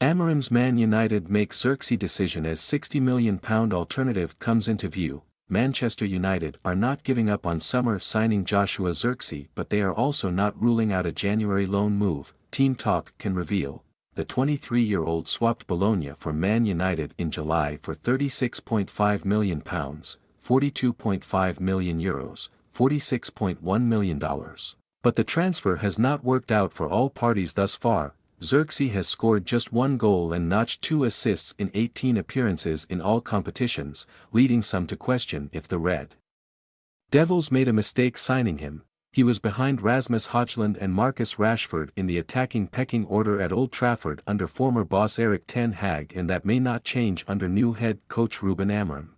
Amorim's Man United make Zirkzee decision as £60 million alternative comes into view. Manchester United are not giving up on summer signing Joshua Zirkzee, but they are also not ruling out a January loan move. Team Talk can reveal. The 23-year-old swapped Bologna for Man United in July for £36.5 million, €42.5 million, $46.1 million. But the transfer has not worked out for all parties thus far. Zirkzee has scored just 1 goal and notched 2 assists in 18 appearances in all competitions, leading some to question if the Red Devils made a mistake signing him. He was behind Rasmus Højlund and Marcus Rashford in the attacking pecking order at Old Trafford under former boss Erik ten Hag, and that may not change under new head coach Ruben Amorim.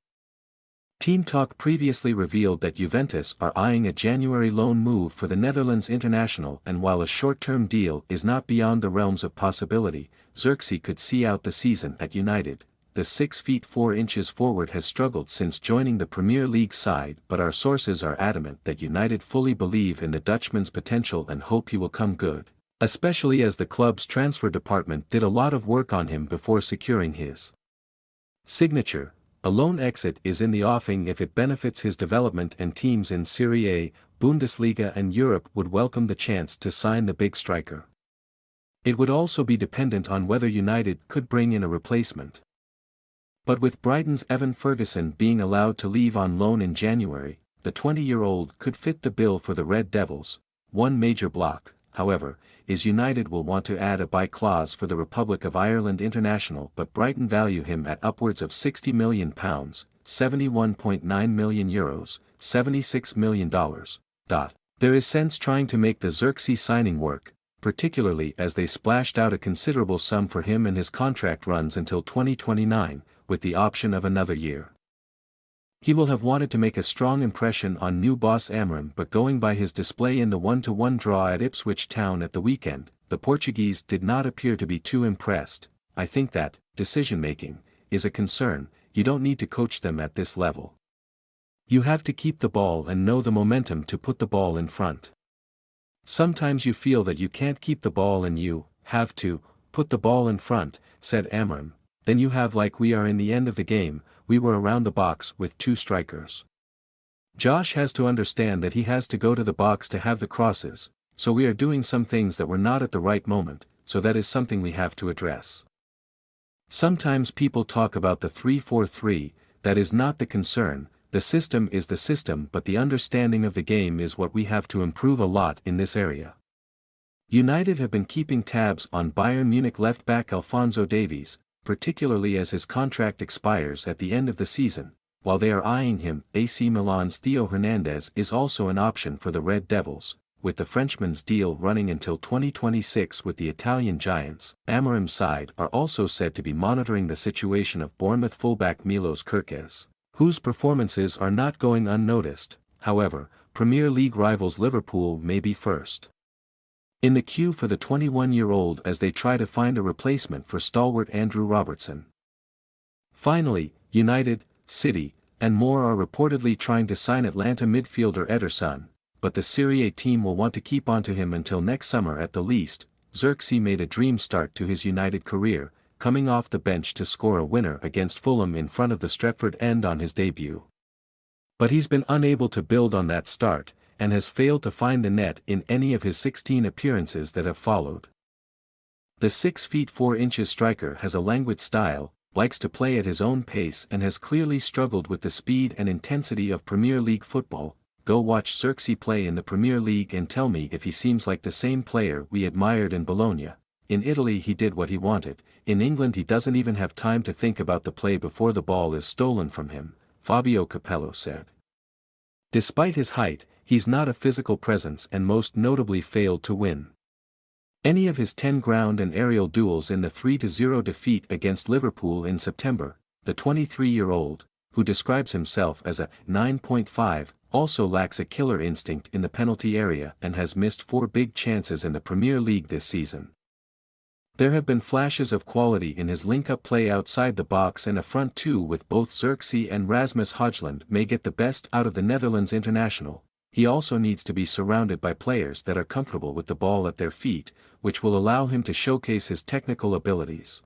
Team Talk previously revealed that Juventus are eyeing a January loan move for the Netherlands international, and while a short-term deal is not beyond the realms of possibility, Zirkzee could see out the season at United. The 6 feet 4 inches forward has struggled since joining the Premier League side, but our sources are adamant that United fully believe in the Dutchman's potential and hope he will come good, especially as the club's transfer department did a lot of work on him before securing his signature. A loan exit is in the offing if it benefits his development, and teams in Serie A, Bundesliga and Europe would welcome the chance to sign the big striker. It would also be dependent on whether United could bring in a replacement. But with Brighton's Evan Ferguson being allowed to leave on loan in January, the 20-year-old could fit the bill for the Red Devils. One major block, however, is United will want to add a buy clause for the Republic of Ireland international, but Brighton value him at upwards of £60 million, €71.9 million, $76 million. There is sense trying to make the Zirkzee signing work, particularly as they splashed out a considerable sum for him and his contract runs until 2029, with the option of another year. He will have wanted to make a strong impression on new boss Amorim, but going by his display in the 1-1 draw at Ipswich Town at the weekend, the Portuguese did not appear to be too impressed. I think that decision-making is a concern. You don't need to coach them at this level. You have to keep the ball and know the momentum to put the ball in front. Sometimes you feel that you can't keep the ball and you have to put the ball in front, said Amorim. Then you have, like we are in the end of the game, we were around the box with 2 strikers. Josh has to understand that he has to go to the box to have the crosses, so we are doing some things that were not at the right moment, so that is something we have to address. Sometimes people talk about the 3-4-3, that is not the concern. The system is the system, but the understanding of the game is what we have to improve a lot in this area. United have been keeping tabs on Bayern Munich left-back Alphonso Davies, particularly as his contract expires at the end of the season. While they are eyeing him, AC Milan's Theo Hernandez is also an option for the Red Devils, with the Frenchman's deal running until 2026 with the Italian giants. Amorim's side are also said to be monitoring the situation of Bournemouth fullback Milos Kerkez, whose performances are not going unnoticed. However, Premier League rivals Liverpool may be first in the queue for the 21-year-old as they try to find a replacement for stalwart Andrew Robertson. Finally, United, City, and more are reportedly trying to sign Atlanta midfielder Ederson, but the Serie A team will want to keep on to him until next summer at the least. Zirkzee made a dream start to his United career, coming off the bench to score a winner against Fulham in front of the Stretford End on his debut. But he's been unable to build on that start, and has failed to find the net in any of his 16 appearances that have followed. The 6 feet 4 inches striker has a languid style, likes to play at his own pace, and has clearly struggled with the speed and intensity of Premier League football. Go watch Zirkzee play in the Premier League and tell me if he seems like the same player we admired in Bologna. In Italy he did what he wanted. In England he doesn't even have time to think about the play before the ball is stolen from him, Fabio Capello said. Despite his height, he's not a physical presence and most notably failed to win any of his 10 ground and aerial duels in the 3-0 defeat against Liverpool in September. The 23-year-old, who describes himself as a 9.5, also lacks a killer instinct in the penalty area and has missed 4 big chances in the Premier League this season. There have been flashes of quality in his link-up play outside the box and a front two with both Zirkzee and Rasmus Højlund may get the best out of the Netherlands international. He also needs to be surrounded by players that are comfortable with the ball at their feet, which will allow him to showcase his technical abilities.